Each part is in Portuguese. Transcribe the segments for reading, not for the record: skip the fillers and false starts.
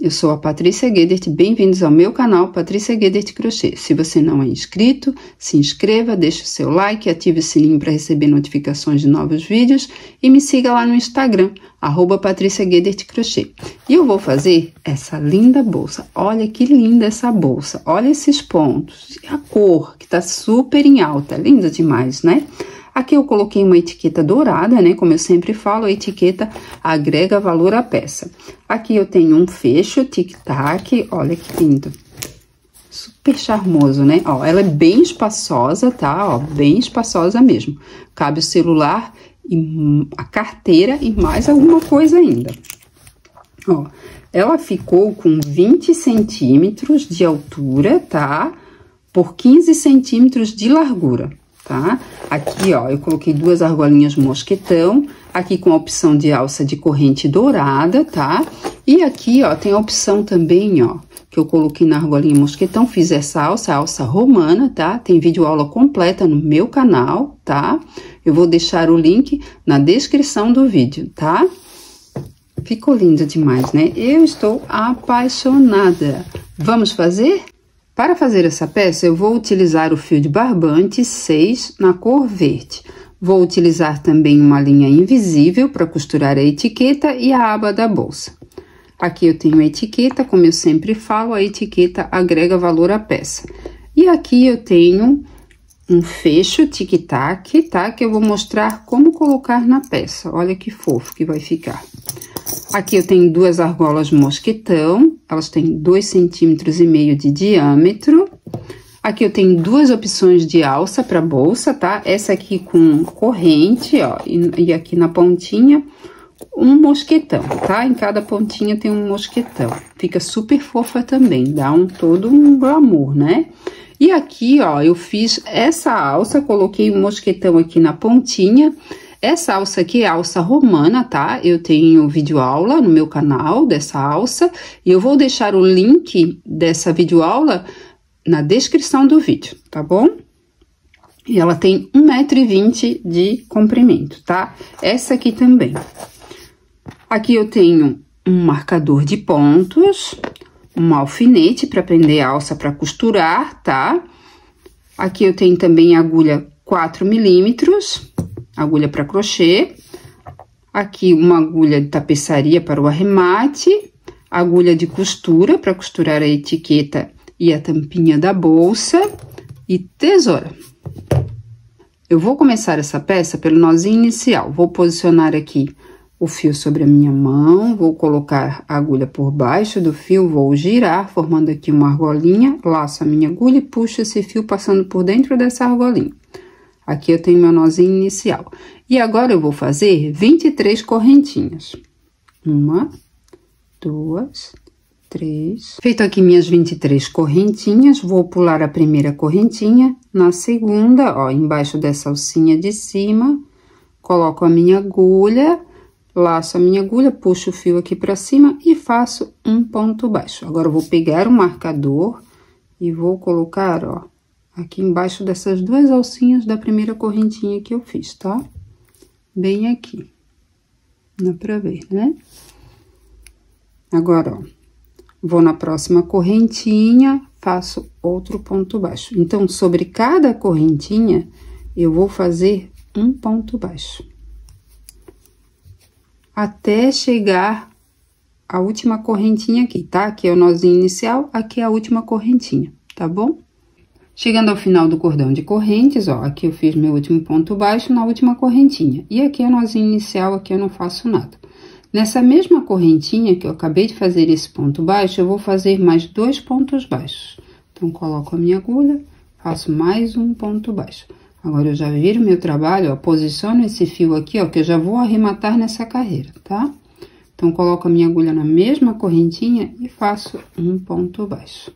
eu sou a Patrícia Guedert, bem-vindos ao meu canal Patrícia Guedert Crochê. Se você não é inscrito, se inscreva, deixe o seu like, ative o sininho para receber notificações de novos vídeos e me siga lá no Instagram, @Patrícia Guedert Crochê. E eu vou fazer essa linda bolsa. Olha que linda essa bolsa, olha esses pontos, a cor que tá super em alta, linda demais, né? Aqui eu coloquei uma etiqueta dourada, né? Como eu sempre falo, a etiqueta agrega valor à peça. Aqui eu tenho um fecho tic-tac, olha que lindo. Super charmoso, né? Ó, ela é bem espaçosa, tá? Ó, bem espaçosa mesmo. Cabe o celular, e a carteira e mais alguma coisa ainda. Ó, ela ficou com 20 centímetros de altura, tá? Por 15 centímetros de largura. Tá? Aqui, ó, eu coloquei 2 argolinhas mosquetão, aqui com a opção de alça de corrente dourada, tá? E aqui, ó, tem a opção também, ó, que eu coloquei na argolinha mosquetão, fiz essa alça romana, tá? Tem vídeo aula completa no meu canal, tá? Eu vou deixar o link na descrição do vídeo, tá? Ficou linda demais, né? Eu estou apaixonada. Vamos fazer? Para fazer essa peça, eu vou utilizar o fio de barbante 6 na cor verde. Vou utilizar também uma linha invisível para costurar a etiqueta e a aba da bolsa. Aqui eu tenho a etiqueta, como eu sempre falo, a etiqueta agrega valor à peça. E aqui eu tenho um fecho tic-tac, tá? Que eu vou mostrar como colocar na peça. Olha que fofo que vai ficar. Aqui eu tenho 2 argolas mosquetão, elas têm 2,5 centímetros de diâmetro. Aqui eu tenho 2 opções de alça para bolsa, tá? Essa aqui com corrente, ó, e aqui na pontinha um mosquetão, tá? Em cada pontinha tem um mosquetão. Fica super fofa também, dá todo um glamour, né? E aqui, ó, eu fiz essa alça, coloquei um mosquetão aqui na pontinha. Essa alça aqui é alça romana, tá? Eu tenho vídeo aula no meu canal dessa alça e eu vou deixar o link dessa vídeo aula na descrição do vídeo, tá bom? E ela tem 1,20 m de comprimento, tá? Essa aqui também. Aqui eu tenho um marcador de pontos, um alfinete para prender a alça para costurar, tá? Aqui eu tenho também agulha 4 milímetros. Agulha para crochê, aqui uma agulha de tapeçaria para o arremate, agulha de costura para costurar a etiqueta e a tampinha da bolsa e tesoura. Eu vou começar essa peça pelo nozinho inicial, vou posicionar aqui o fio sobre a minha mão, vou colocar a agulha por baixo do fio, vou girar, formando aqui uma argolinha, laço a minha agulha e puxo esse fio passando por dentro dessa argolinha. Aqui eu tenho meu nozinho inicial. E agora eu vou fazer 23 correntinhas. 1, 2, 3. Feito aqui minhas 23 correntinhas, vou pular a primeira correntinha. Na segunda, ó, embaixo dessa alcinha de cima, coloco a minha agulha, laço a minha agulha, puxo o fio aqui pra cima e faço um ponto baixo. Agora eu vou pegar o marcador e vou colocar, ó, aqui embaixo dessas 2 alcinhas da primeira correntinha que eu fiz, tá? Bem aqui. Dá pra ver, né? Agora, ó, vou na próxima correntinha, faço outro ponto baixo. Então, sobre cada correntinha, eu vou fazer um ponto baixo. Até chegar à última correntinha aqui, tá? Aqui é o nozinho inicial, aqui é a última correntinha, tá bom? Chegando ao final do cordão de correntes, ó, aqui eu fiz meu último ponto baixo na última correntinha. E aqui é o nozinho inicial, aqui eu não faço nada. Nessa mesma correntinha que eu acabei de fazer esse ponto baixo, eu vou fazer mais 2 pontos baixos. Então, coloco a minha agulha, faço mais um ponto baixo. Agora, eu já viro meu trabalho, ó, posiciono esse fio aqui, ó, que eu já vou arrematar nessa carreira, tá? Então, coloco a minha agulha na mesma correntinha e faço um ponto baixo.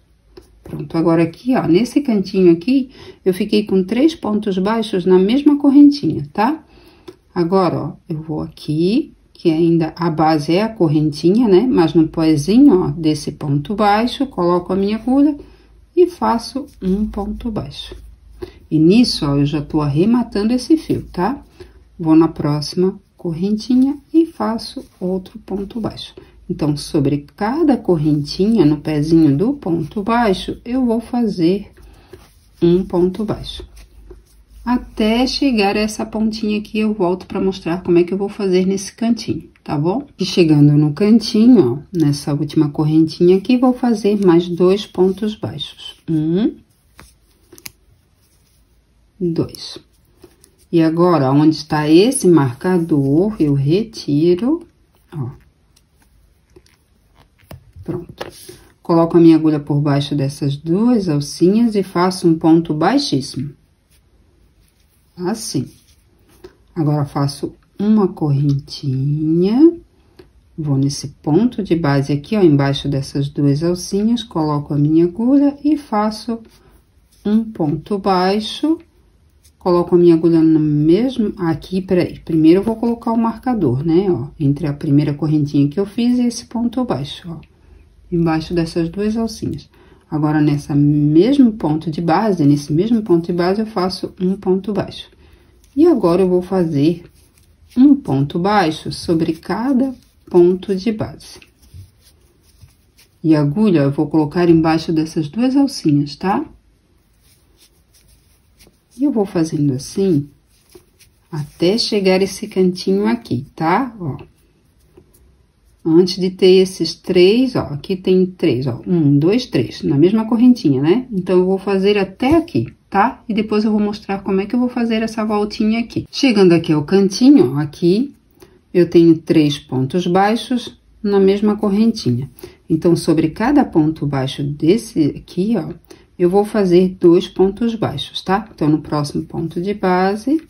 Pronto, agora aqui, ó, nesse cantinho aqui, eu fiquei com 3 pontos baixos na mesma correntinha, tá? Agora, ó, eu vou aqui, que ainda a base é a correntinha, né? Mas no poezinho, ó, desse ponto baixo, coloco a minha agulha e faço um ponto baixo. E nisso, ó, eu já tô arrematando esse fio, tá? Vou na próxima correntinha e faço outro ponto baixo. Então, sobre cada correntinha no pezinho do ponto baixo, eu vou fazer um ponto baixo. Até chegar a essa pontinha aqui, eu volto para mostrar como é que eu vou fazer nesse cantinho, tá bom? E chegando no cantinho, ó, nessa última correntinha aqui, vou fazer mais 2 pontos baixos. 1, 2. E agora, onde está esse marcador, eu retiro, ó. Pronto. Coloco a minha agulha por baixo dessas duas alcinhas e faço um ponto baixíssimo. Assim. Agora, faço uma correntinha, vou nesse ponto de base aqui, ó, embaixo dessas duas alcinhas, coloco a minha agulha e faço um ponto baixo, coloco a minha agulha no mesmo, aqui, peraí, primeiro eu vou colocar o marcador, né, ó, entre a primeira correntinha que eu fiz e esse ponto baixo, ó, embaixo dessas duas alcinhas. Agora, nesse mesmo ponto de base, eu faço um ponto baixo. E agora, eu vou fazer um ponto baixo sobre cada ponto de base. E a agulha, eu vou colocar embaixo dessas duas alcinhas, tá? E eu vou fazendo assim, até chegar esse cantinho aqui, tá? Ó. Antes de ter esses 3, ó, aqui tem 3, ó, 1, 2, 3, na mesma correntinha, né? Então, eu vou fazer até aqui, tá? E depois eu vou mostrar como é que eu vou fazer essa voltinha aqui. Chegando aqui ao cantinho, ó, aqui, eu tenho 3 pontos baixos na mesma correntinha. Então, sobre cada ponto baixo desse aqui, ó, eu vou fazer 2 pontos baixos, tá? Então, no próximo ponto de base,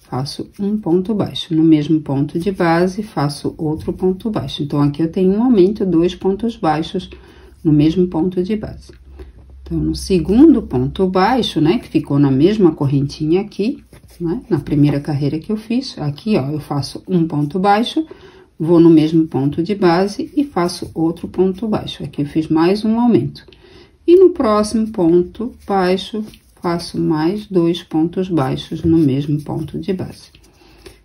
faço um ponto baixo. No mesmo ponto de base, faço outro ponto baixo. Então, aqui eu tenho um aumento, 2 pontos baixos no mesmo ponto de base. Então, no segundo ponto baixo, né, que ficou na mesma correntinha aqui, né, na primeira carreira que eu fiz, aqui, ó, eu faço um ponto baixo, vou no mesmo ponto de base e faço outro ponto baixo. Aqui eu fiz mais um aumento. E no próximo ponto baixo, faço mais 2 pontos baixos no mesmo ponto de base.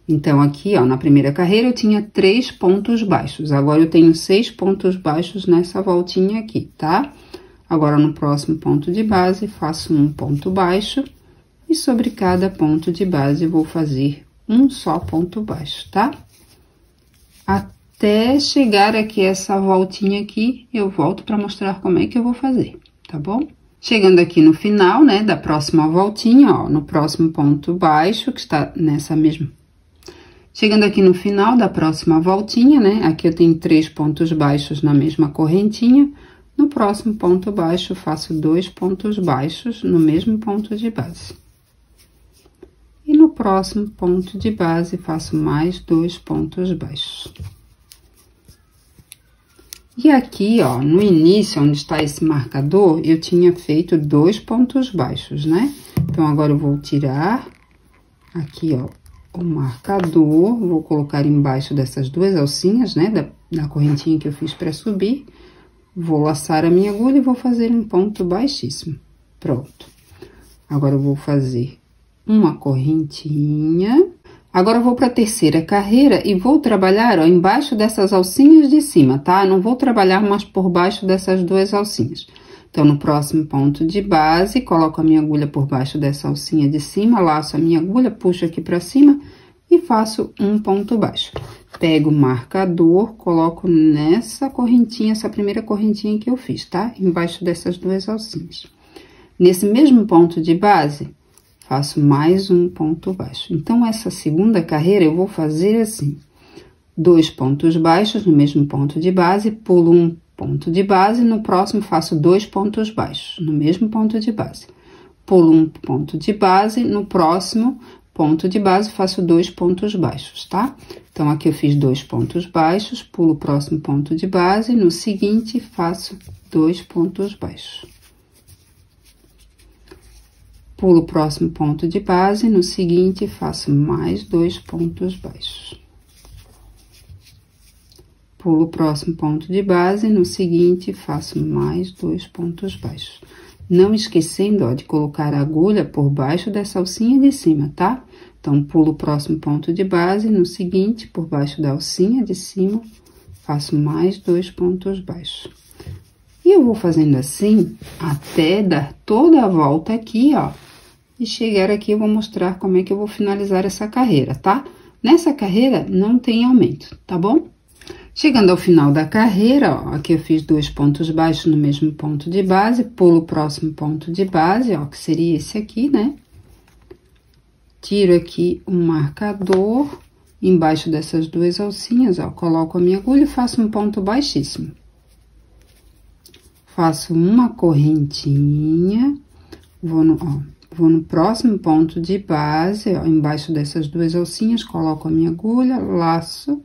Então, aqui, ó, na primeira carreira eu tinha 3 pontos baixos, agora eu tenho 6 pontos baixos nessa voltinha aqui, tá? Agora, no próximo ponto de base, faço um ponto baixo e sobre cada ponto de base vou fazer um só ponto baixo, tá? Até chegar aqui essa voltinha aqui, eu volto para mostrar como é que eu vou fazer, tá bom? Chegando aqui no final, né, da próxima voltinha, ó, no próximo ponto baixo, que está nessa mesma... Chegando aqui no final da próxima voltinha, né, aqui eu tenho 3 pontos baixos na mesma correntinha, no próximo ponto baixo, faço 2 pontos baixos no mesmo ponto de base. E no próximo ponto de base, faço mais 2 pontos baixos. E aqui, ó, no início, onde está esse marcador, eu tinha feito 2 pontos baixos, né? Então, agora eu vou tirar aqui, ó, o marcador, vou colocar embaixo dessas duas alcinhas, né, da correntinha que eu fiz para subir. Vou laçar a minha agulha e vou fazer um ponto baixíssimo. Pronto. Agora, eu vou fazer uma correntinha. Agora, eu vou para a terceira carreira e vou trabalhar, ó, embaixo dessas alcinhas de cima, tá? Não vou trabalhar mais por baixo dessas duas alcinhas. Então, no próximo ponto de base, coloco a minha agulha por baixo dessa alcinha de cima, laço a minha agulha, puxo aqui para cima e faço um ponto baixo. Pego o marcador, coloco nessa correntinha, essa primeira correntinha que eu fiz, tá? Embaixo dessas duas alcinhas. Nesse mesmo ponto de base, faço mais um ponto baixo. Então, essa segunda carreira eu vou fazer assim: 2 pontos baixos no mesmo ponto de base, pulo um ponto de base, no próximo faço 2 pontos baixos no mesmo ponto de base. Pulo um ponto de base, no próximo ponto de base faço 2 pontos baixos, tá? Então, aqui eu fiz 2 pontos baixos, pulo o próximo ponto de base, no seguinte faço 2 pontos baixos. Pulo o próximo ponto de base, no seguinte, faço mais 2 pontos baixos. Pulo o próximo ponto de base, no seguinte, faço mais 2 pontos baixos. Não esquecendo, ó, de colocar a agulha por baixo dessa alcinha de cima, tá? Então, pulo o próximo ponto de base, no seguinte, por baixo da alcinha de cima, faço mais 2 pontos baixos. E eu vou fazendo assim até dar toda a volta aqui, ó. E chegar aqui eu vou mostrar como é que eu vou finalizar essa carreira, tá? Nessa carreira não tem aumento, tá bom? Chegando ao final da carreira, ó, aqui eu fiz 2 pontos baixos no mesmo ponto de base, pulo o próximo ponto de base, ó, que seria esse aqui, né? Tiro aqui um marcador, embaixo dessas 2 alcinhas, ó, coloco a minha agulha e faço um ponto baixíssimo. Faço uma correntinha, vou no próximo ponto de base, ó, embaixo dessas 2 alcinhas, coloco a minha agulha, laço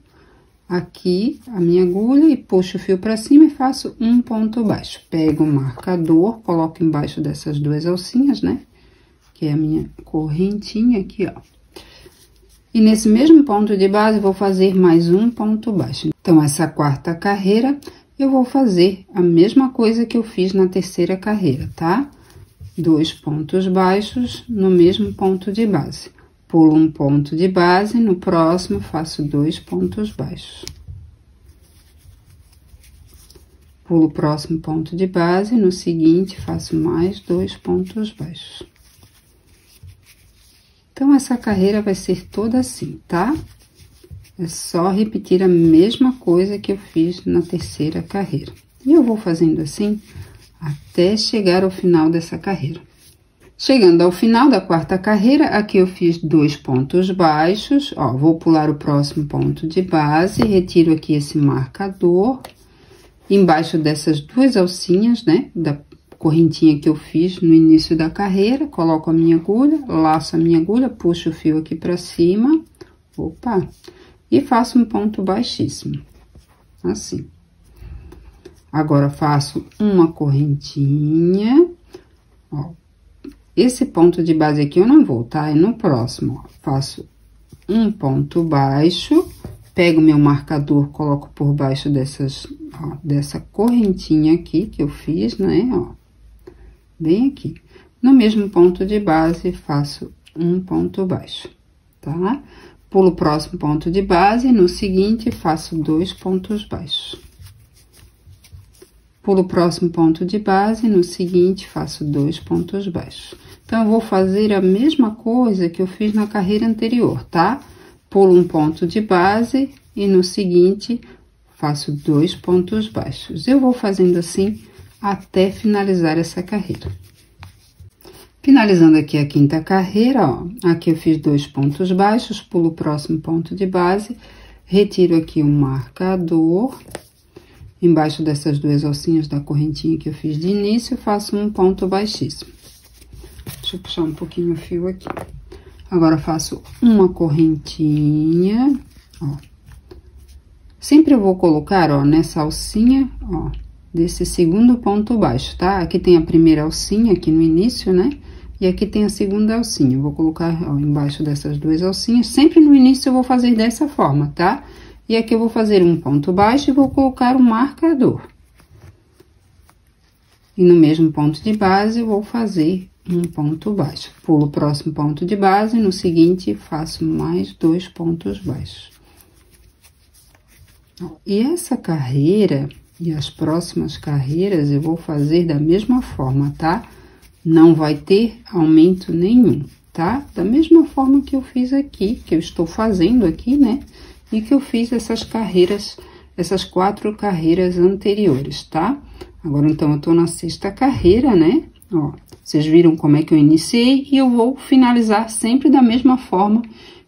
aqui a minha agulha e puxo o fio pra cima e faço um ponto baixo. Pego o marcador, coloco embaixo dessas 2 alcinhas, né? Que é a minha correntinha aqui, ó. E nesse mesmo ponto de base, vou fazer mais um ponto baixo. Então, essa quarta carreira, eu vou fazer a mesma coisa que eu fiz na terceira carreira, tá? 2 pontos baixos no mesmo ponto de base. Pulo um ponto de base, no próximo faço 2 pontos baixos. Pulo o próximo ponto de base, no seguinte faço mais 2 pontos baixos. Então, essa carreira vai ser toda assim, tá? É só repetir a mesma coisa que eu fiz na terceira carreira. E eu vou fazendo assim até chegar ao final dessa carreira. Chegando ao final da quarta carreira, aqui eu fiz 2 pontos baixos, ó, vou pular o próximo ponto de base, retiro aqui esse marcador, embaixo dessas 2 alcinhas, né, da correntinha que eu fiz no início da carreira, coloco a minha agulha, laço a minha agulha, puxo o fio aqui pra cima, opa, e faço um ponto baixíssimo, assim. Agora, faço uma correntinha, ó. Esse ponto de base aqui eu não vou, tá? É no próximo, ó. Faço um ponto baixo, pego meu marcador, coloco por baixo dessas, ó, dessa correntinha aqui que eu fiz, né, ó. Bem aqui. No mesmo ponto de base, faço um ponto baixo, tá? Pulo o próximo ponto de base, no seguinte, faço 2 pontos baixos. Pulo o próximo ponto de base, no seguinte, faço 2 pontos baixos. Então, eu vou fazer a mesma coisa que eu fiz na carreira anterior, tá? Pulo um ponto de base e no seguinte, faço 2 pontos baixos. Eu vou fazendo assim até finalizar essa carreira. Finalizando aqui a quinta carreira, ó, aqui eu fiz 2 pontos baixos, pulo o próximo ponto de base, retiro aqui o marcador. Embaixo dessas 2 alcinhas da correntinha que eu fiz de início, faço um ponto baixíssimo. Deixa eu puxar um pouquinho o fio aqui. Agora, faço uma correntinha, ó. Sempre eu vou colocar, ó, nessa alcinha, ó, desse segundo ponto baixo, tá? Aqui tem a primeira alcinha, aqui no início, né? E aqui tem a segunda alcinha. Eu vou colocar, ó, embaixo dessas 2 alcinhas. Sempre no início eu vou fazer dessa forma, tá? E aqui eu vou fazer um ponto baixo e vou colocar um marcador. E no mesmo ponto de base, eu vou fazer um ponto baixo. Pulo o próximo ponto de base, no seguinte, faço mais 2 pontos baixos. E essa carreira e as próximas carreiras eu vou fazer da mesma forma, tá? Não vai ter aumento nenhum, tá? Da mesma forma que eu fiz aqui, que eu estou fazendo aqui, né? E que eu fiz essas carreiras, essas 4 carreiras anteriores, tá? Agora, então, eu tô na sexta carreira, né? Ó, vocês viram como é que eu iniciei e eu vou finalizar sempre da mesma forma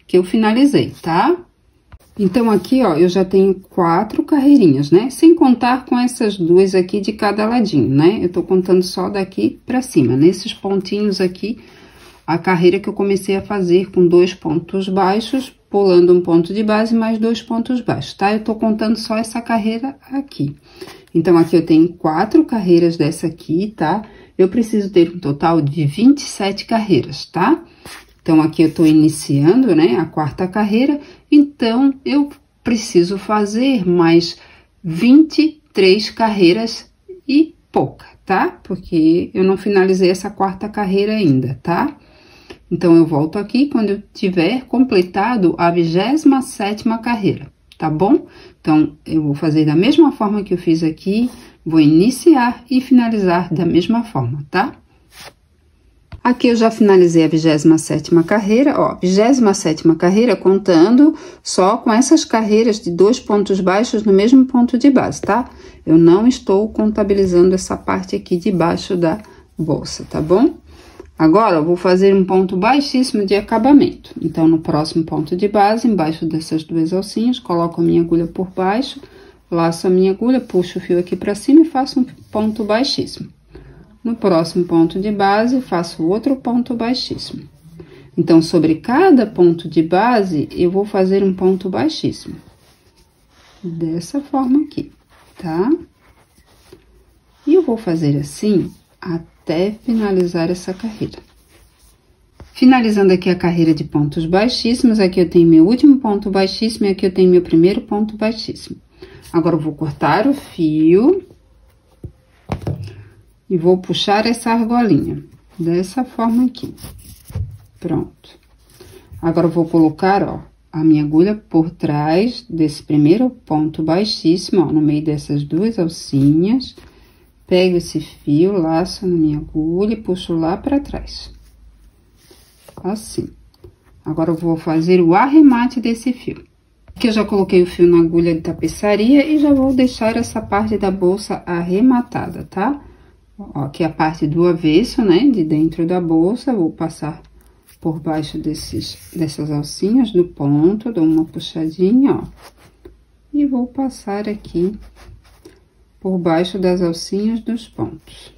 que eu finalizei, tá? Então, aqui, ó, eu já tenho 4 carreirinhas, né? Sem contar com essas 2 aqui de cada ladinho, né? Eu tô contando só daqui pra cima. Nesses pontinhos aqui, a carreira que eu comecei a fazer com 2 pontos baixos, pulando um ponto de base, mais 2 pontos baixos, tá? Eu tô contando só essa carreira aqui. Então, aqui eu tenho 4 carreiras dessa aqui, tá? Eu preciso ter um total de 27 carreiras, tá? Então, aqui eu tô iniciando, né, a 4ª carreira, então, eu preciso fazer mais 23 carreiras e pouca, tá? Porque eu não finalizei essa 4ª carreira ainda, tá? Então, eu volto aqui quando eu tiver completado a 27ª carreira, tá bom? Então, eu vou fazer da mesma forma que eu fiz aqui, vou iniciar e finalizar da mesma forma, tá? Aqui eu já finalizei a 27ª carreira, ó, 27ª carreira contando só com essas carreiras de 2 pontos baixos no mesmo ponto de base, tá? Eu não estou contabilizando essa parte aqui de baixo da bolsa, tá bom? Agora, eu vou fazer um ponto baixíssimo de acabamento. Então, no próximo ponto de base, embaixo dessas 2 alcinhas, coloco a minha agulha por baixo, laço a minha agulha, puxo o fio aqui pra cima e faço um ponto baixíssimo. No próximo ponto de base, faço outro ponto baixíssimo. Então, sobre cada ponto de base, eu vou fazer um ponto baixíssimo. Dessa forma aqui, tá? E eu vou fazer assim até finalizar essa carreira. Finalizando aqui a carreira de pontos baixíssimos, aqui eu tenho meu último ponto baixíssimo e aqui eu tenho meu primeiro ponto baixíssimo. Agora, eu vou cortar o fio e vou puxar essa argolinha, dessa forma aqui. Pronto. Agora, eu vou colocar, ó, a minha agulha por trás desse primeiro ponto baixíssimo, ó, no meio dessas 2 alcinhas. Pego esse fio, laço na minha agulha e puxo lá pra trás. Assim. Agora, eu vou fazer o arremate desse fio. Aqui eu já coloquei o fio na agulha de tapeçaria e já vou deixar essa parte da bolsa arrematada, tá? Ó, aqui a parte do avesso, né, de dentro da bolsa, vou passar por baixo dessas alcinhas do ponto, dou uma puxadinha, ó. E vou passar aqui por baixo das alcinhas dos pontos.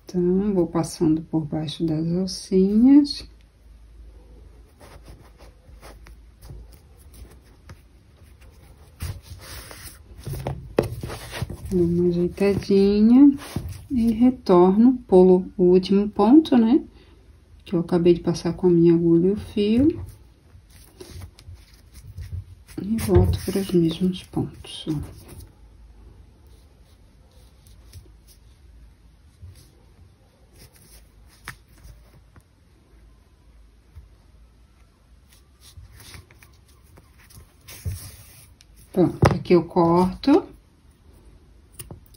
Então, vou passando por baixo das alcinhas. Dou uma ajeitadinha e retorno, pulo o último ponto, né? Que eu acabei de passar com a minha agulha e o fio. E volto para os mesmos pontos, ó. Pronto, aqui eu corto.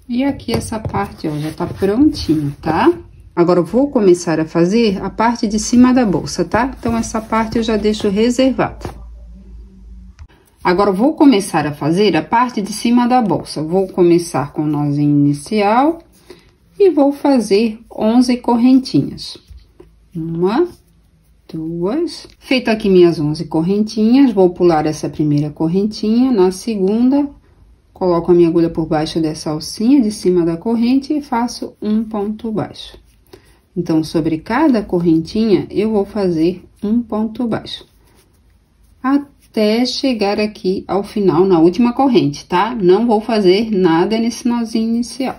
E aqui essa parte, ó, já tá prontinha, tá? Agora, eu vou começar a fazer a parte de cima da bolsa, tá? Então, essa parte eu já deixo reservada. Agora, eu vou começar a fazer a parte de cima da bolsa. Vou começar com o nozinho inicial e vou fazer 11 correntinhas. 1, 2... Feito aqui minhas 11 correntinhas, vou pular essa primeira correntinha, na segunda... Coloco a minha agulha por baixo dessa alcinha de cima da corrente e faço um ponto baixo. Então, sobre cada correntinha, eu vou fazer um ponto baixo. Até chegar aqui ao final, na última corrente, tá? Não vou fazer nada nesse nozinho inicial.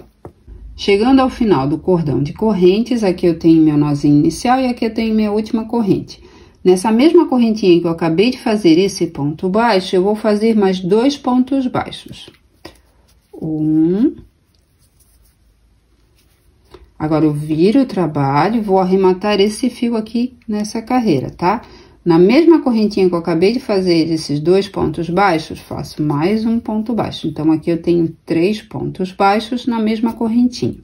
Chegando ao final do cordão de correntes, aqui eu tenho meu nozinho inicial e aqui eu tenho minha última corrente. Nessa mesma correntinha que eu acabei de fazer esse ponto baixo, eu vou fazer mais 2 pontos baixos. Agora, eu viro o trabalho e vou arrematar esse fio aqui nessa carreira, tá? Na mesma correntinha que eu acabei de fazer esses 2 pontos baixos, faço mais um ponto baixo. Então, aqui eu tenho 3 pontos baixos na mesma correntinha.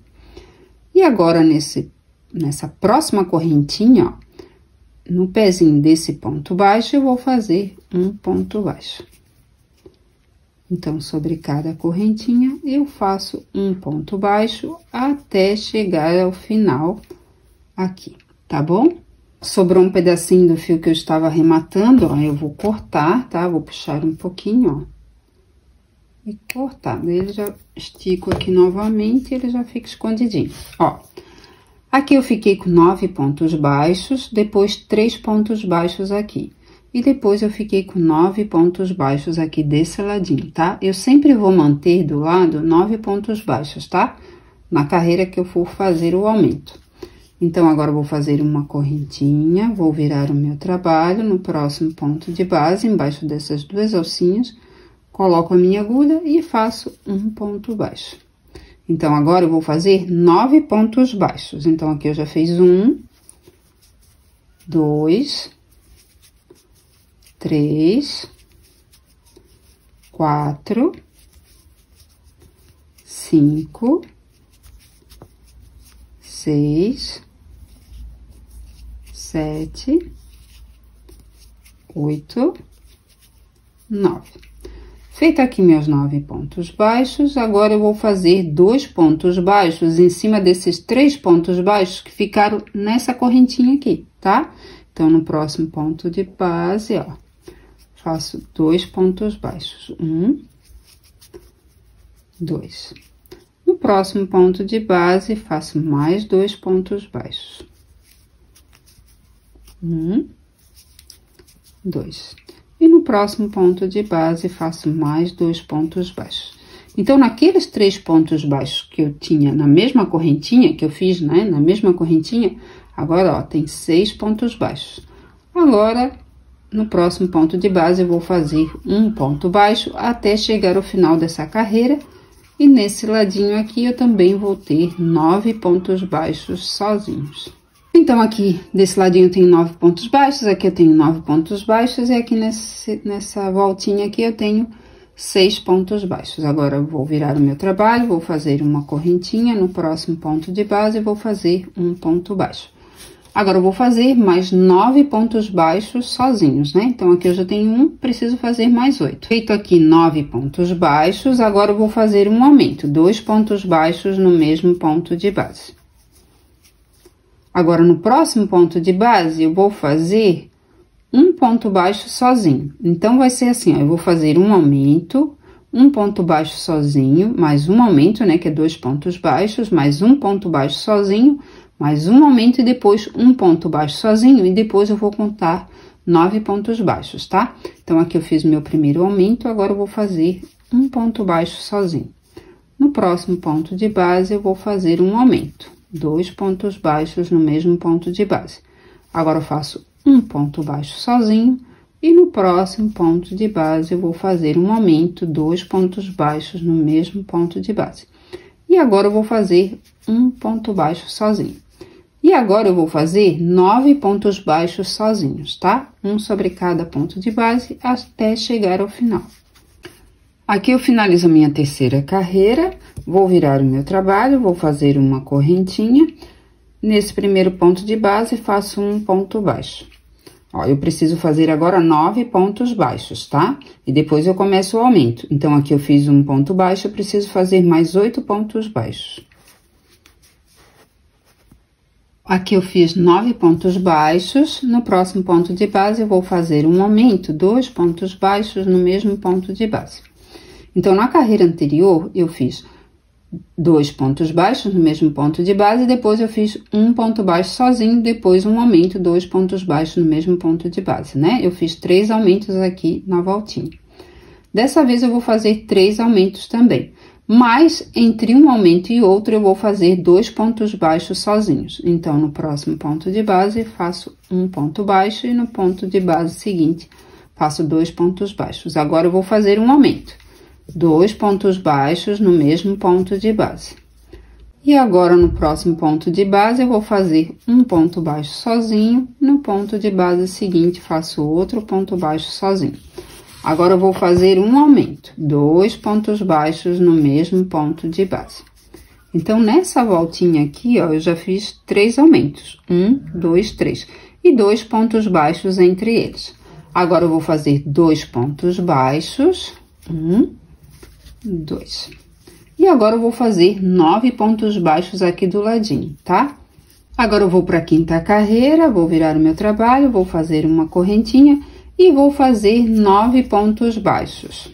E agora, nessa próxima correntinha, ó, no pezinho desse ponto baixo, eu vou fazer um ponto baixo. Então, sobre cada correntinha, eu faço um ponto baixo até chegar ao final aqui, tá bom? Sobrou um pedacinho do fio que eu estava arrematando, ó, eu vou cortar, tá? Vou puxar um pouquinho, ó. E cortar. Daí, eu já estico aqui novamente e ele já fica escondidinho, ó. Aqui eu fiquei com 9 pontos baixos, depois 3 pontos baixos aqui. E depois eu fiquei com 9 pontos baixos aqui desse ladinho, tá? Eu sempre vou manter do lado 9 pontos baixos, tá? Na carreira que eu for fazer o aumento. Então, agora eu vou fazer uma correntinha, vou virar o meu trabalho no próximo ponto de base, embaixo dessas 2 alcinhas, coloco a minha agulha e faço um ponto baixo. Então, agora eu vou fazer 9 pontos baixos. Então, aqui eu já fiz 1, 2, 3, 4, 5, 6, 7, 8, 9. Feito aqui meus 9 pontos baixos, agora eu vou fazer 2 pontos baixos em cima desses 3 pontos baixos que ficaram nessa correntinha aqui, tá? Então, no próximo ponto de base, ó, faço 2 pontos baixos. 1, 2. No próximo ponto de base, faço mais 2 pontos baixos. 1, 2. E no próximo ponto de base, faço mais 2 pontos baixos. Então, naqueles 3 pontos baixos que eu tinha na mesma correntinha, que eu fiz, né, na mesma correntinha, agora, ó, tem 6 pontos baixos. Agora, no próximo ponto de base, eu vou fazer um ponto baixo até chegar ao final dessa carreira. E nesse ladinho aqui, eu também vou ter 9 pontos baixos sozinhos. Então, aqui desse ladinho eu tenho 9 pontos baixos, aqui eu tenho 9 pontos baixos, e aqui nessa voltinha aqui eu tenho 6 pontos baixos. Agora, eu vou virar o meu trabalho, vou fazer uma correntinha, no próximo ponto de base, eu vou fazer um ponto baixo. Agora, eu vou fazer mais 9 pontos baixos sozinhos, né? Então, aqui eu já tenho 1, preciso fazer mais 8. Feito aqui 9 pontos baixos, agora eu vou fazer um aumento, 2 pontos baixos no mesmo ponto de base. Agora, no próximo ponto de base, eu vou fazer um ponto baixo sozinho. Então, vai ser assim, ó, eu vou fazer um aumento, um ponto baixo sozinho, mais um aumento, né, que é 2 pontos baixos, mais um ponto baixo sozinho, mais um aumento e depois um ponto baixo sozinho, e depois eu vou contar 9 pontos baixos, tá? Então, aqui eu fiz o meu primeiro aumento, agora eu vou fazer um ponto baixo sozinho. No próximo ponto de base, eu vou fazer um aumento, 2 pontos baixos no mesmo ponto de base. Agora, eu faço um ponto baixo sozinho, e no próximo ponto de base, eu vou fazer um aumento, 2 pontos baixos no mesmo ponto de base. E agora, eu vou fazer um ponto baixo sozinho. E agora, eu vou fazer 9 pontos baixos sozinhos, tá? Um sobre cada ponto de base, até chegar ao final. Aqui eu finalizo a minha terceira carreira, vou virar o meu trabalho, vou fazer uma correntinha. Nesse primeiro ponto de base, faço um ponto baixo. Ó, eu preciso fazer agora 9 pontos baixos, tá? E depois eu começo o aumento. Então, aqui eu fiz um ponto baixo, eu preciso fazer mais 8 pontos baixos. Aqui eu fiz 9 pontos baixos, no próximo ponto de base eu vou fazer um aumento, 2 pontos baixos no mesmo ponto de base. Então, na carreira anterior, eu fiz 2 pontos baixos no mesmo ponto de base, depois eu fiz um ponto baixo sozinho, depois um aumento, 2 pontos baixos no mesmo ponto de base, né? Eu fiz 3 aumentos aqui na voltinha. Dessa vez, eu vou fazer 3 aumentos também. Mas, entre um aumento e outro, eu vou fazer 2 pontos baixos sozinhos. Então, no próximo ponto de base, faço um ponto baixo e no ponto de base seguinte, faço 2 pontos baixos. Agora, eu vou fazer um aumento. 2 pontos baixos no mesmo ponto de base. E agora, no próximo ponto de base, eu vou fazer um ponto baixo sozinho. No ponto de base seguinte, faço outro ponto baixo sozinho. Agora, eu vou fazer um aumento, 2 pontos baixos no mesmo ponto de base. Então, nessa voltinha aqui, ó, eu já fiz 3 aumentos. 1, 2, 3. E 2 pontos baixos entre eles. Agora, eu vou fazer 2 pontos baixos. 1, 2. E agora, eu vou fazer 9 pontos baixos aqui do ladinho, tá? Agora, eu vou para a quinta carreira, vou virar o meu trabalho, vou fazer uma correntinha e vou fazer 9 pontos baixos.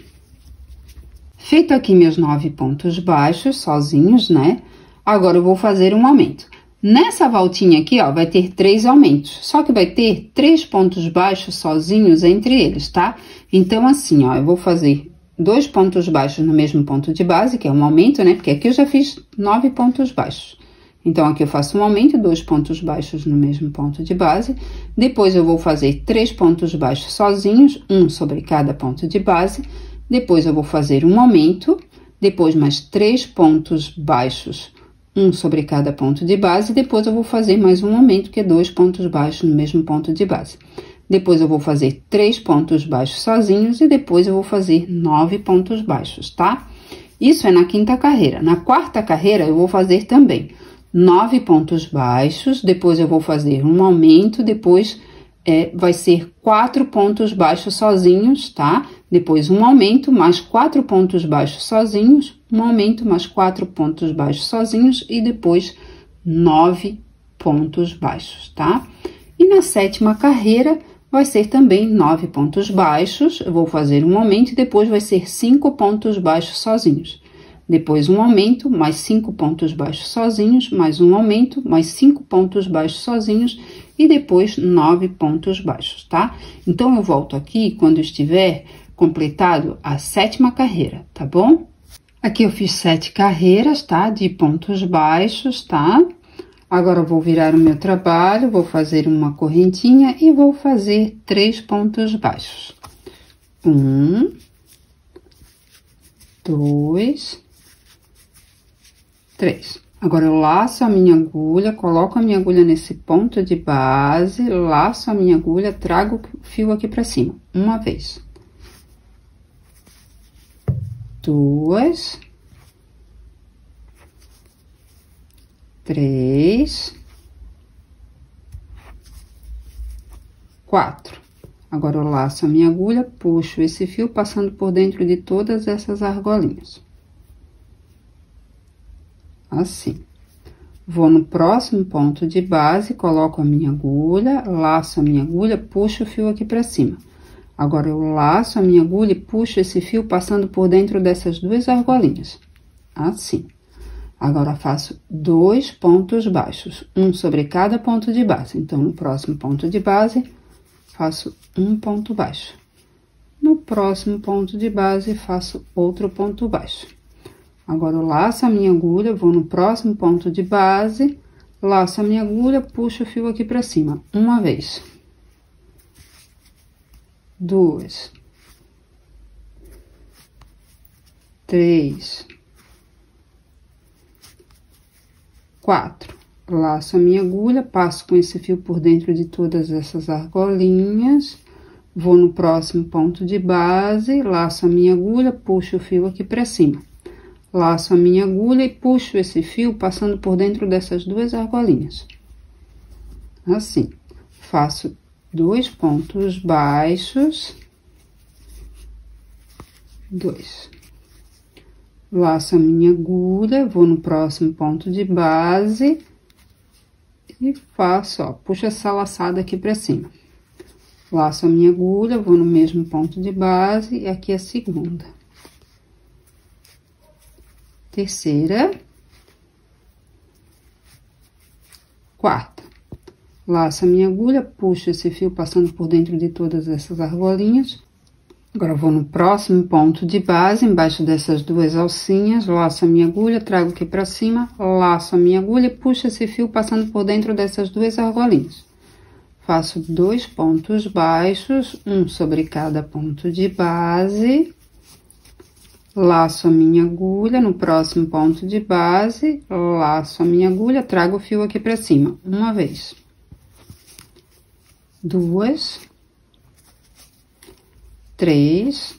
Feito aqui meus 9 pontos baixos, sozinhos, né? Agora, eu vou fazer um aumento. Nessa voltinha aqui, ó, vai ter 3 aumentos, só que vai ter 3 pontos baixos sozinhos entre eles, tá? Então, assim, ó, eu vou fazer 2 pontos baixos no mesmo ponto de base, que é um aumento, né? Porque aqui eu já fiz 9 pontos baixos. Então, aqui eu faço um aumento, 2 pontos baixos no mesmo ponto de base. Depois, eu vou fazer 3 pontos baixos sozinhos, um sobre cada ponto de base. Depois, eu vou fazer um aumento. depois mais 3 pontos baixos, um sobre cada ponto de base, depois eu vou fazer mais um aumento, que é 2 pontos baixos no mesmo ponto de base. Depois eu vou fazer 3 pontos baixos sozinhos e depois eu vou fazer 9 pontos baixos, tá? Isso é na quinta carreira. Na quarta carreira eu vou fazer também 9 pontos baixos, depois eu vou fazer um aumento, depois vai ser 4 pontos baixos sozinhos, tá? Depois um aumento, mais 4 pontos baixos sozinhos, um aumento, mais 4 pontos baixos sozinhos e depois 9 pontos baixos, tá? E na sétima carreira vai ser também 9 pontos baixos, eu vou fazer um aumento e depois vai ser 5 pontos baixos sozinhos. Depois um aumento, mais 5 pontos baixos sozinhos, mais um aumento, mais 5 pontos baixos sozinhos e depois 9 pontos baixos, tá? Então, eu volto aqui quando estiver completado a sétima carreira, tá bom? Aqui eu fiz 7 carreiras, tá? De pontos baixos, tá? Agora, eu vou virar o meu trabalho, vou fazer uma correntinha e vou fazer 3 pontos baixos. 1, 2, 3. Agora, eu laço a minha agulha, coloco a minha agulha nesse ponto de base, laço a minha agulha, trago o fio aqui pra cima, uma vez. 2, 3, 4. Agora, eu laço a minha agulha, puxo esse fio passando por dentro de todas essas argolinhas. Assim. Vou no próximo ponto de base, coloco a minha agulha, laço a minha agulha, puxo o fio aqui pra cima. Agora, eu laço a minha agulha e puxo esse fio passando por dentro dessas duas argolinhas. Assim. Agora, faço 2 pontos baixos, um sobre cada ponto de base. Então, no próximo ponto de base, faço um ponto baixo. No próximo ponto de base, faço outro ponto baixo. Agora, eu laço a minha agulha, vou no próximo ponto de base, laço a minha agulha, puxo o fio aqui pra cima, uma vez. 2, 3, 4. Laço a minha agulha, passo com esse fio por dentro de todas essas argolinhas, vou no próximo ponto de base, laço a minha agulha, puxo o fio aqui pra cima. Laço a minha agulha e puxo esse fio passando por dentro dessas duas argolinhas. Assim. Faço 2 pontos baixos. 2. Laço a minha agulha, vou no próximo ponto de base e faço, ó, puxo essa laçada aqui pra cima. Laço a minha agulha, vou no mesmo ponto de base e aqui a segunda. Terceira, quarta. Laço a minha agulha, puxo esse fio passando por dentro de todas essas argolinhas. Agora, vou no próximo ponto de base, embaixo dessas duas alcinhas, laço a minha agulha, trago aqui pra cima, laço a minha agulha e puxo esse fio passando por dentro dessas duas argolinhas. Faço 2 pontos baixos, um sobre cada ponto de base. Laço a minha agulha no próximo ponto de base, laço a minha agulha, trago o fio aqui pra cima, uma vez. 2, 3,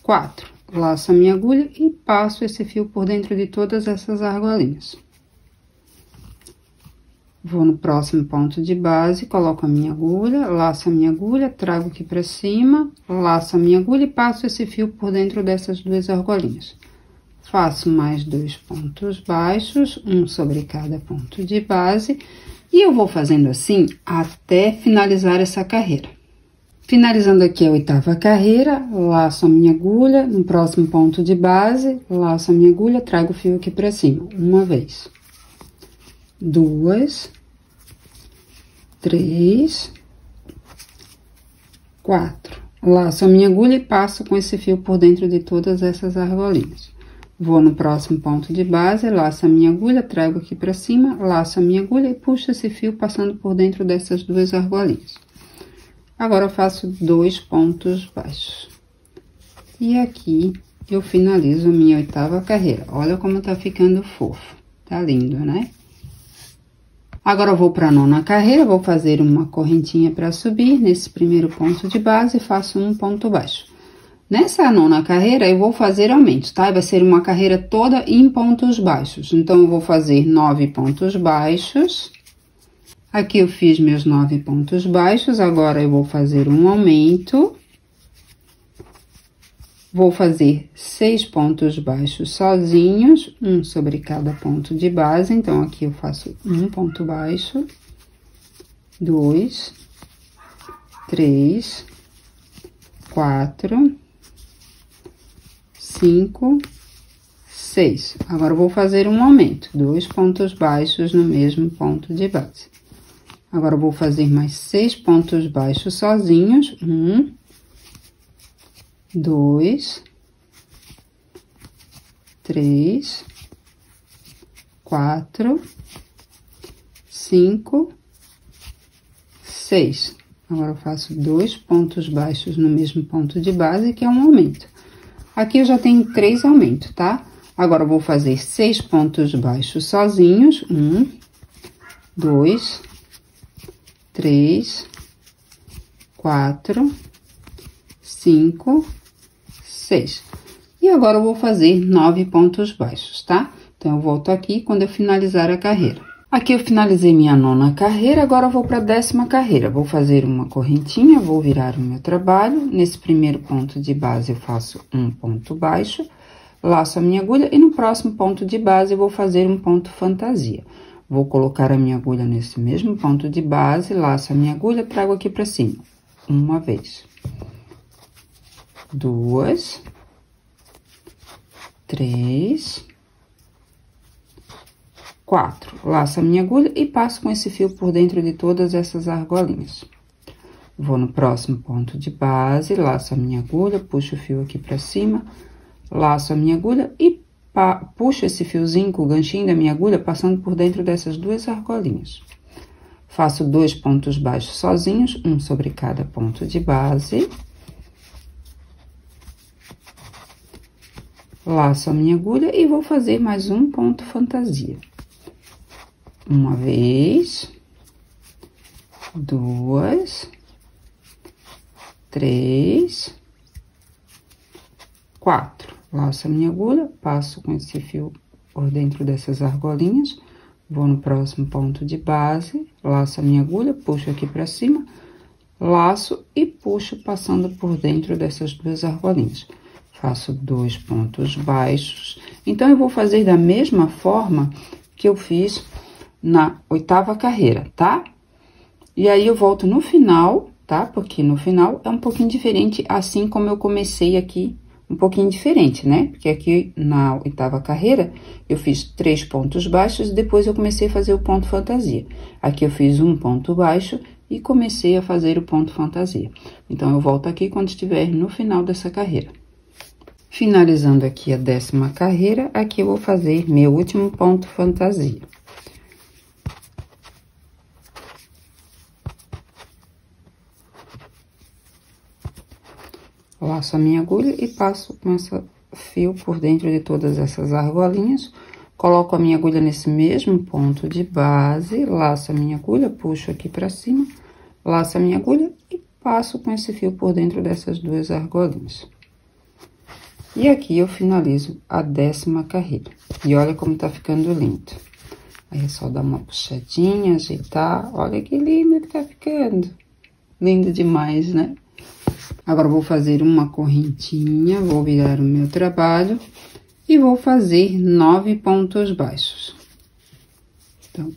4. Laço a minha agulha e passo esse fio por dentro de todas essas argolinhas. Vou no próximo ponto de base, coloco a minha agulha, laço a minha agulha, trago aqui pra cima, laço a minha agulha e passo esse fio por dentro dessas duas argolinhas. Faço mais 2 pontos baixos, um sobre cada ponto de base, e eu vou fazendo assim até finalizar essa carreira. Finalizando aqui a 8ª carreira, laço a minha agulha, no próximo ponto de base, laço a minha agulha, trago o fio aqui pra cima, uma vez. 2, 3, 4. Laço a minha agulha e passo com esse fio por dentro de todas essas argolinhas. Vou no próximo ponto de base, laço a minha agulha, trago aqui pra cima, laço a minha agulha e puxo esse fio passando por dentro dessas duas argolinhas. Agora, eu faço 2 pontos baixos. E aqui, eu finalizo a minha 8ª carreira. Olha como tá ficando fofo. Tá lindo, né? Agora, eu vou pra 9ª carreira, vou fazer uma correntinha pra subir nesse primeiro ponto de base e faço um ponto baixo. Nessa 9ª carreira, eu vou fazer aumento, tá? Vai ser uma carreira toda em pontos baixos. Então, eu vou fazer 9 pontos baixos. Aqui eu fiz meus 9 pontos baixos, agora eu vou fazer um aumento. Vou fazer 6 pontos baixos sozinhos, um sobre cada ponto de base. Então, aqui eu faço um ponto baixo, 2, 3, 4, 5, 6. Agora, eu vou fazer um aumento, 2 pontos baixos no mesmo ponto de base. Agora, eu vou fazer mais 6 pontos baixos sozinhos, 1, 2, 3, 4, 5, 6. Agora, eu faço 2 pontos baixos no mesmo ponto de base, que é um aumento. Aqui eu já tenho 3 aumentos, tá? Agora, eu vou fazer 6 pontos baixos sozinhos, 1, 2, 3, 4, 5, 6. E agora, eu vou fazer 9 pontos baixos, tá? Então, eu volto aqui quando eu finalizar a carreira. Aqui eu finalizei minha 9ª carreira, agora eu vou para a 10ª carreira. Vou fazer uma correntinha, vou virar o meu trabalho. Nesse primeiro ponto de base, eu faço um ponto baixo, laço a minha agulha e no próximo ponto de base, eu vou fazer um ponto fantasia. Vou colocar a minha agulha nesse mesmo ponto de base, laço a minha agulha, trago aqui para cima. Uma vez. 2, 3, 4. Laço a minha agulha e passo com esse fio por dentro de todas essas argolinhas. Vou no próximo ponto de base, laço a minha agulha, puxo o fio aqui pra cima, laço a minha agulha e puxo esse fiozinho com o ganchinho da minha agulha, passando por dentro dessas 2 argolinhas. Faço 2 pontos baixos sozinhos, um sobre cada ponto de base. Laço a minha agulha e vou fazer mais um ponto fantasia. Uma vez, 2, 3, 4. Laço a minha agulha, passo com esse fio por dentro dessas argolinhas, vou no próximo ponto de base, laço a minha agulha, puxo aqui pra cima, laço e puxo passando por dentro dessas 2 argolinhas. Faço 2 pontos baixos. Então, eu vou fazer da mesma forma que eu fiz na 8ª carreira, tá? E aí, eu volto no final, tá? Porque no final é um pouquinho diferente, assim como eu comecei aqui, um pouquinho diferente, né? Porque aqui na 8ª carreira, eu fiz 3 pontos baixos e depois eu comecei a fazer o ponto fantasia. Aqui eu fiz um ponto baixo e comecei a fazer o ponto fantasia. Então, eu volto aqui quando estiver no final dessa carreira. Finalizando aqui a 10ª carreira, aqui eu vou fazer meu último ponto fantasia. Laço a minha agulha e passo com esse fio por dentro de todas essas argolinhas. Coloco a minha agulha nesse mesmo ponto de base, laço a minha agulha, puxo aqui pra cima, laço a minha agulha e passo com esse fio por dentro dessas 2 argolinhas. E aqui eu finalizo a 10ª carreira. E olha como tá ficando lindo. Aí é só dar uma puxadinha, ajeitar. Olha que lindo que tá ficando. Lindo demais, né? Agora, eu vou fazer uma correntinha, vou virar o meu trabalho e vou fazer 9 pontos baixos. Então,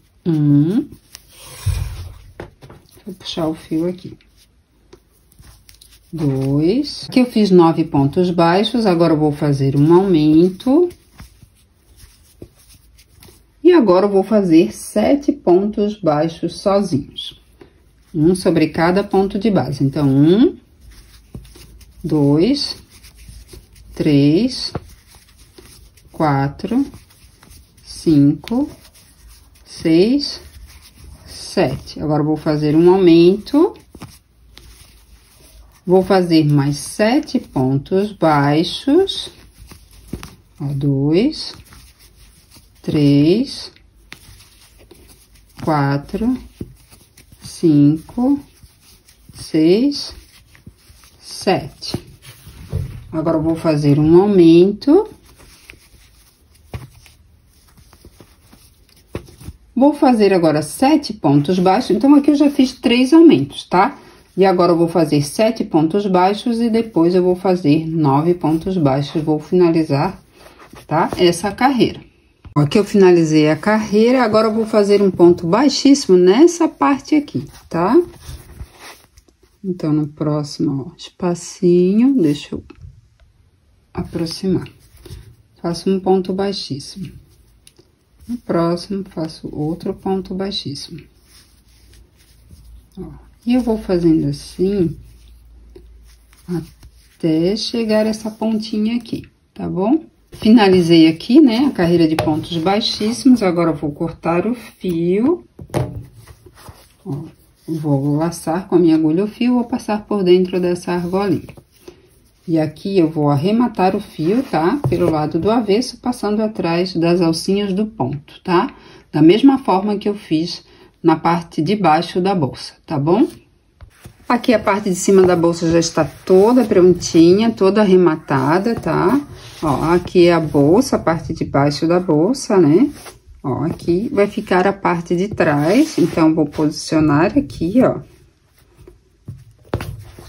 vou puxar o fio aqui. 2. Aqui eu fiz 9 pontos baixos, agora eu vou fazer um aumento. E agora eu vou fazer 7 pontos baixos sozinhos. Um sobre cada ponto de base. Então, 1, 2, 3, 4, 5, 6, 7. Agora, eu vou fazer um aumento. Vou fazer mais 7 pontos baixos. Ó, 2, 3, 4, 5, 6, 7. Agora, eu vou fazer um aumento. Vou fazer agora 7 pontos baixos. Então, aqui eu já fiz 3 aumentos, tá? E agora, eu vou fazer 7 pontos baixos e depois eu vou fazer 9 pontos baixos. Vou finalizar, tá? Essa carreira. Aqui eu finalizei a carreira, agora eu vou fazer um ponto baixíssimo nessa parte aqui, tá? Então, no próximo, ó, espacinho, deixa eu aproximar. Faço um ponto baixíssimo. No próximo, faço outro ponto baixíssimo. Ó, e eu vou fazendo assim, até chegar essa pontinha aqui, tá bom? Finalizei aqui, né, a carreira de pontos baixíssimos, agora eu vou cortar o fio. Ó, vou laçar com a minha agulha o fio, vou passar por dentro dessa argolinha. E aqui eu vou arrematar o fio, tá? Pelo lado do avesso, passando atrás das alcinhas do ponto, tá? Da mesma forma que eu fiz na parte de baixo da bolsa, tá bom? Aqui a parte de cima da bolsa já está toda prontinha, toda arrematada, tá? Ó, aqui é a bolsa, a parte de baixo da bolsa, né? Ó, aqui vai ficar a parte de trás, então, vou posicionar aqui, ó.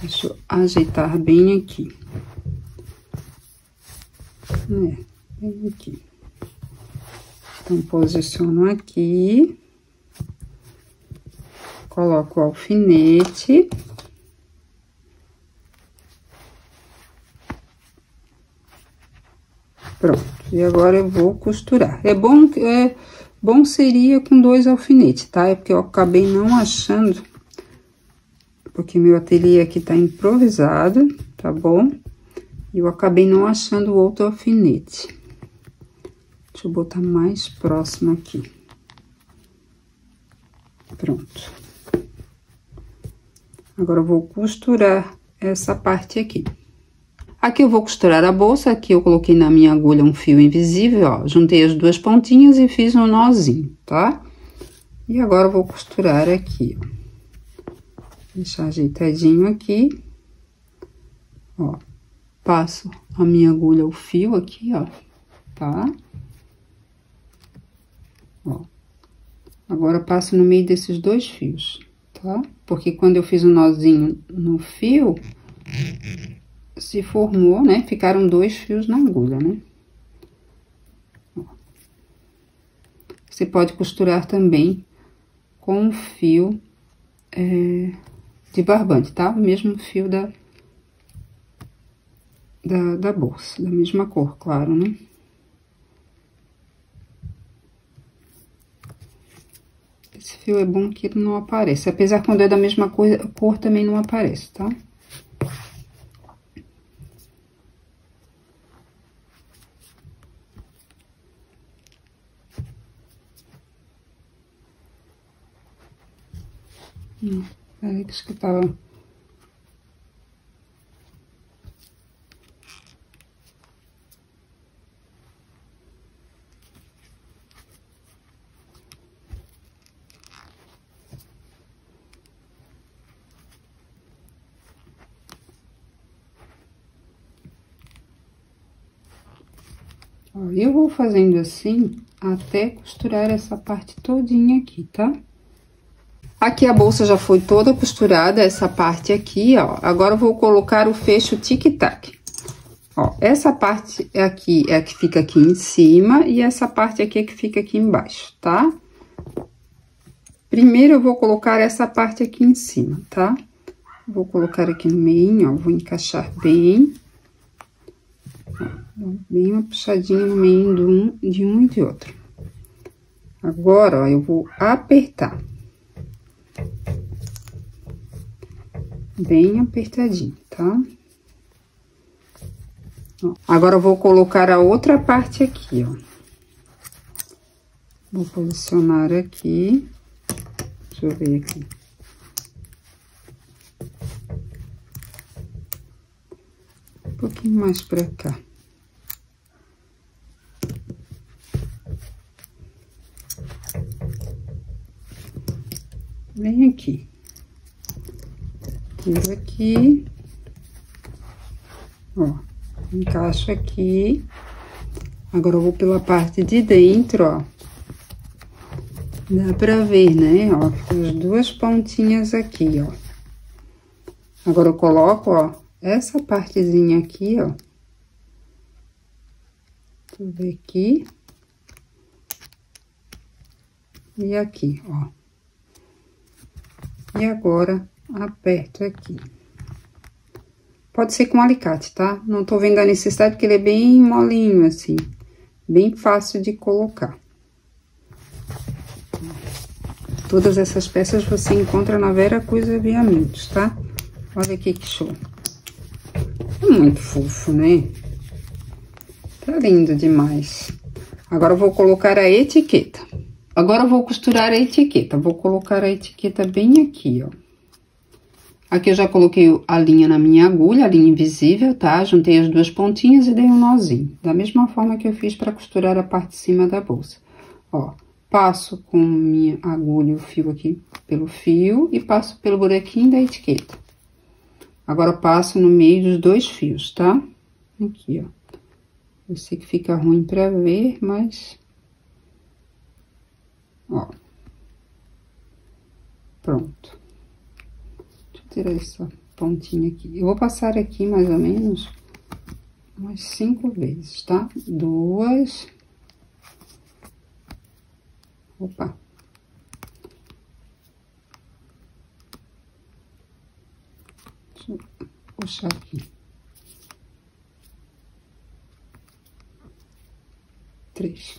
Deixa eu ajeitar bem aqui. Bem aqui. Então, posiciono aqui. Coloco o alfinete. Pronto. E agora eu vou costurar. É bom seria com 2 alfinetes, tá? É porque eu acabei não achando, porque meu ateliê aqui tá improvisado, tá bom? E eu acabei não achando o outro alfinete. Deixa eu botar mais próximo aqui. Pronto. Agora, eu vou costurar essa parte aqui. Aqui eu vou costurar a bolsa, aqui eu coloquei na minha agulha um fio invisível, ó. Juntei as 2 pontinhas e fiz um nozinho, tá? E agora, eu vou costurar aqui, ó. Deixar ajeitadinho aqui. Ó. Passo a minha agulha, o fio aqui, ó, tá? Ó. Agora, passo no meio desses 2 fios, tá? Porque quando eu fiz o nozinho no fio, se formou, né? Ficaram 2 fios na agulha, né? Ó. Você pode costurar também com o fio de barbante, tá? O mesmo fio da bolsa, da mesma cor, claro, né? Esse fio é bom que ele não aparece, apesar que quando é da mesma cor também não aparece, tá? Peraí que acho que eu tava... Ó, eu vou fazendo assim até costurar essa parte todinha aqui, tá? Aqui a bolsa já foi toda costurada, essa parte aqui, ó. Agora eu vou colocar o fecho tic-tac. Ó, essa parte aqui é a que fica aqui em cima e essa parte aqui é que fica aqui embaixo, tá? Primeiro eu vou colocar essa parte aqui em cima, tá? Vou colocar aqui no meio, ó, vou encaixar bem. Ó, bem uma puxadinha no meio de um e de outro. Agora, ó, eu vou apertar. Bem apertadinho, tá? Ó, agora, eu vou colocar a outra parte aqui, ó. Vou posicionar aqui. Deixa eu ver aqui. Um pouquinho mais pra cá. aqui. Tiro aqui. Ó, encaixo aqui. Agora eu vou pela parte de dentro, ó. Dá pra ver, né? Ó, ficam as duas pontinhas aqui, ó. Agora eu coloco, ó, essa partezinha aqui, ó. Deixa eu ver aqui. E aqui, ó. E agora, aperto aqui. Pode ser com alicate, tá? Não tô vendo a necessidade, porque ele é bem molinho, assim. Bem fácil de colocar. Todas essas peças você encontra na Vera Cruz Aviamentos, tá? Olha aqui que show. É muito fofo, né? Tá lindo demais. Agora eu vou colocar a etiqueta. Agora eu vou costurar a etiqueta. Vou colocar a etiqueta bem aqui, ó. Aqui eu já coloquei a linha na minha agulha, a linha invisível, tá? Juntei as duas pontinhas e dei um nozinho. Da mesma forma que eu fiz para costurar a parte de cima da bolsa. Ó, passo com minha agulha o fio aqui pelo fio e passo pelo buraquinho da etiqueta. Agora, passo no meio dos dois fios, tá? Aqui, ó. Eu sei que fica ruim pra ver, mas... Ó. Pronto. Deixa eu tirar essa pontinha aqui. Eu vou passar aqui, mais ou menos, umas 5 vezes, tá? 2... Opa. Deixa eu puxar aqui. 3.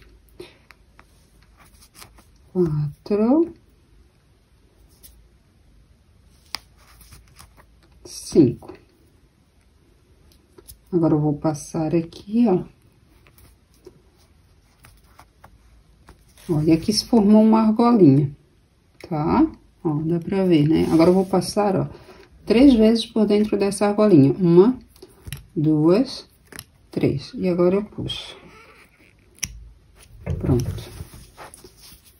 4. 5. Agora, eu vou passar aqui, ó. Olha, aqui se formou uma argolinha, tá? Ó, dá pra ver, né? Agora, eu vou passar, ó, 3 vezes por dentro dessa argolinha. 1, 2, 3. E agora eu puxo. Pronto.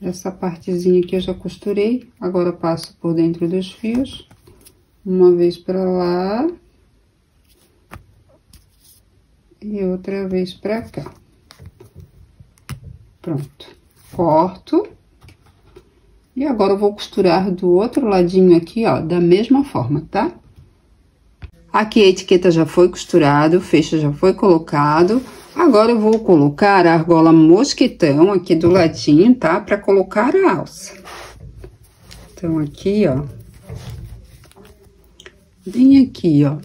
Essa partezinha aqui eu já costurei. Agora, eu passo por dentro dos fios. Uma vez pra lá. E outra vez pra cá. Pronto. Corto. E agora eu vou costurar do outro ladinho aqui, ó, da mesma forma, tá? Aqui a etiqueta já foi costurada, o fecho já foi colocado. Agora eu vou colocar a argola mosquitão aqui do ladinho, tá? Pra colocar a alça. Então, aqui, ó. Bem aqui, ó.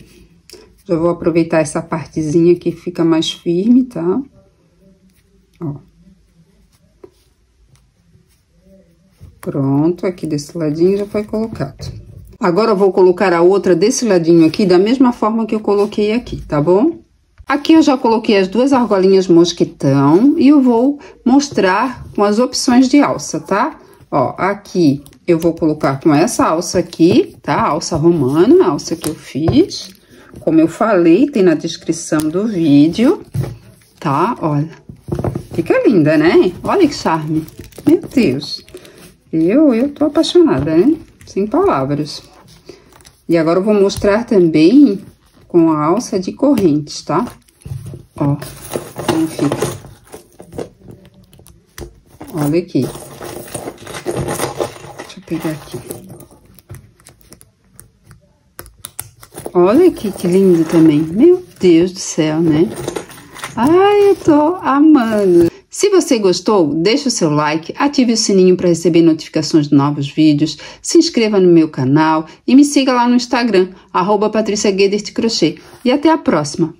Já vou aproveitar essa partezinha que fica mais firme, tá? Ó. Pronto, aqui desse ladinho já foi colocado. Agora, eu vou colocar a outra desse ladinho aqui, da mesma forma que eu coloquei aqui, tá bom? Aqui eu já coloquei as duas argolinhas mosquitão e eu vou mostrar com as opções de alça, tá? Ó, aqui eu vou colocar com essa alça aqui, tá? Alça romana, a alça que eu fiz. Como eu falei, tem na descrição do vídeo, tá? Olha, fica linda, né? Olha que charme, meu Deus. Eu tô apaixonada, né? Sem palavras. E agora eu vou mostrar também com a alça de correntes, tá? Ó, como fica. Olha aqui. Deixa eu pegar aqui. Olha aqui que lindo também. Meu Deus do céu, né? Ai, eu tô amando. Se você gostou, deixa o seu like, ative o sininho para receber notificações de novos vídeos, se inscreva no meu canal e me siga lá no Instagram, @PatriciaGuedes Crochê. E até a próxima!